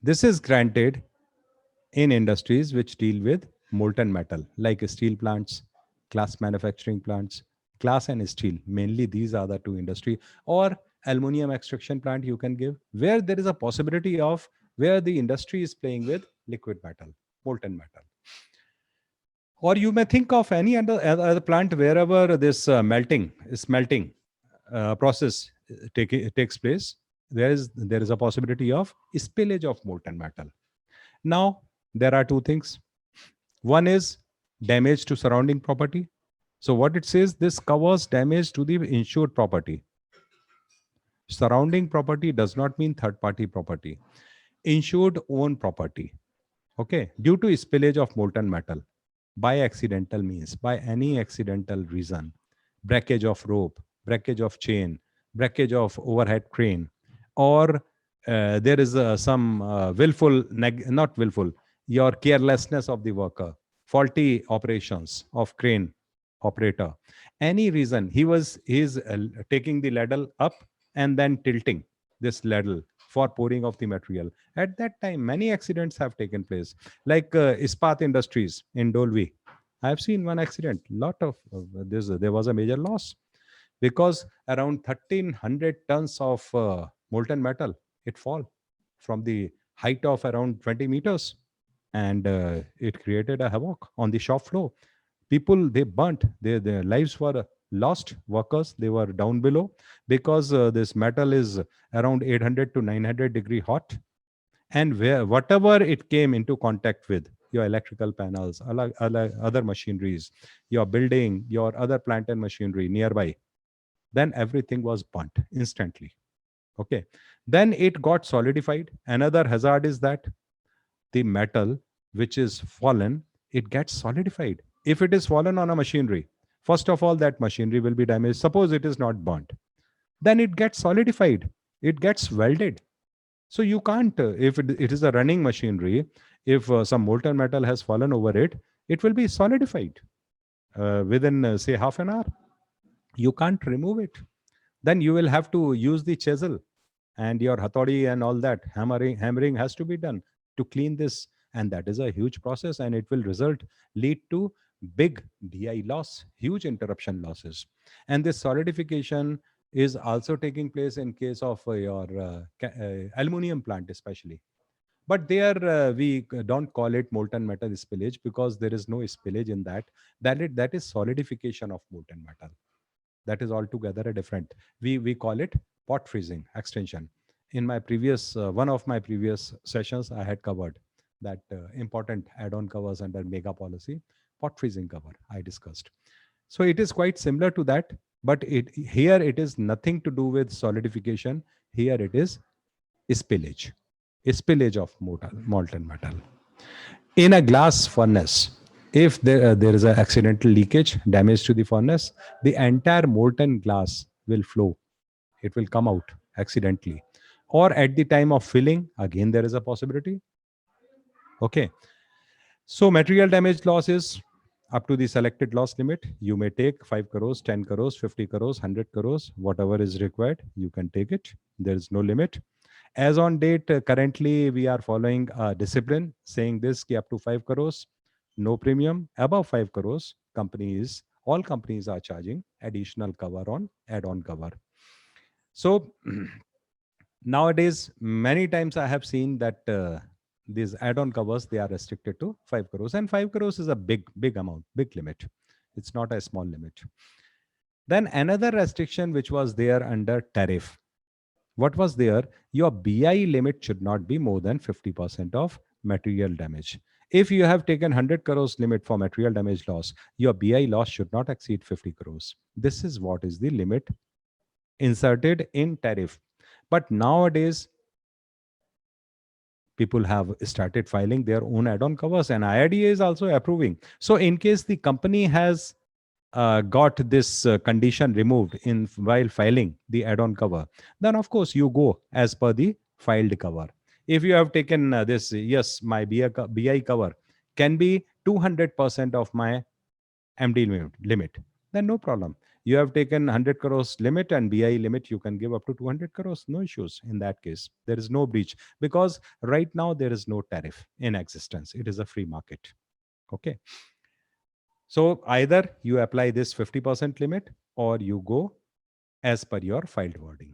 This is granted in industries which deal with molten metal, like steel plants, glass manufacturing plants, glass and steel. Mainly, these are the two industry, or aluminum extraction plant you can give, where there is a possibility of where the industry is playing with liquid metal, molten metal. Or you may think of any other plant wherever this smelting process takes place. There is a possibility of spillage of molten metal. Now, there are two things. One is damage to surrounding property. So what it says, this covers damage to the insured property. Surrounding property does not mean third party property. Insured own property. Okay. Due to spillage of molten metal by accidental means, by any accidental reason, breakage of rope, breakage of chain, breakage of overhead crane, or there is some not willful, your carelessness of the worker, faulty operations of crane operator. Any reason he is taking the ladle up and then tilting this ladle for pouring of the material. At that time, many accidents have taken place, like Ispat Industries in Dolvi. I have seen one accident. Lot of this. There was a major loss because around 1,300 tons of molten metal it fall from the height of around 20 meters, and it created a havoc on the shop floor. People they burnt, their lives were lost. Workers they were down below because this metal is around 800 to 900 degree hot, and where whatever it came into contact with, your electrical panels, other machineries, your building, your other plant and machinery nearby, then everything was burnt instantly. Okay. Then it got solidified. Another hazard is that the metal which is fallen, it gets solidified. If it is fallen on a machinery, first of all, that machinery will be damaged. Suppose it is not burnt, then it gets solidified, it gets welded. So you can't, if it is a running machinery, if some molten metal has fallen over it, it will be solidified within, say, half an hour. You can't remove it. Then you will have to use the chisel and your hathodi and all that. Hammering has to be done to clean this. And that is a huge process, and it will lead to big DI loss, huge interruption losses. And this solidification is also taking place in case of your aluminum plant, especially. But there we don't call it molten metal spillage because there is no spillage in that. That is solidification of molten metal. That is altogether a different. We call it pot freezing extension. In my previous one of my previous sessions, I had covered that important add-on covers under mega policy. Pot freezing cover I discussed. So it is quite similar to that, but it is nothing to do with solidification. Here it is spillage, spillage of molten metal in a glass furnace. If there is an accidental leakage, damage to the furnace, the entire molten glass will flow. It will come out accidentally. Or at the time of filling, again, there is a possibility. Okay. So material damage loss is up to the selected loss limit. You may take 5 crores, 10 crores, 50 crores, 100 crores, whatever is required, you can take it. There is no limit. As on date, currently we are following a discipline saying this ki up to 5 crores, no premium. Above 5 crores, all companies are charging additional cover on add-on cover. So nowadays, many times I have seen that these add-on covers, they are restricted to 5 crores, and 5 crores is a big amount, big limit. It's not a small limit. Then another restriction which was there under tariff. What was there? Your BI limit should not be more than 50% of material damage. If you have taken 100 crores limit for material damage loss, your BI loss should not exceed 50 crores. This is what is the limit inserted in tariff. But nowadays, people have started filing their own add-on covers, and IRDA is also approving. So in case the company has got this condition removed in while filing the add-on cover, then of course you go as per the filed cover. If you have taken this, yes, my BI cover can be 200% of my MD limit, then no problem. You have taken 100 crores limit and BI limit, you can give up to 200 crores. No issues in that case. There is no breach because right now there is no tariff in existence. It is a free market. Okay. So either you apply this 50% limit or you go as per your filed wording.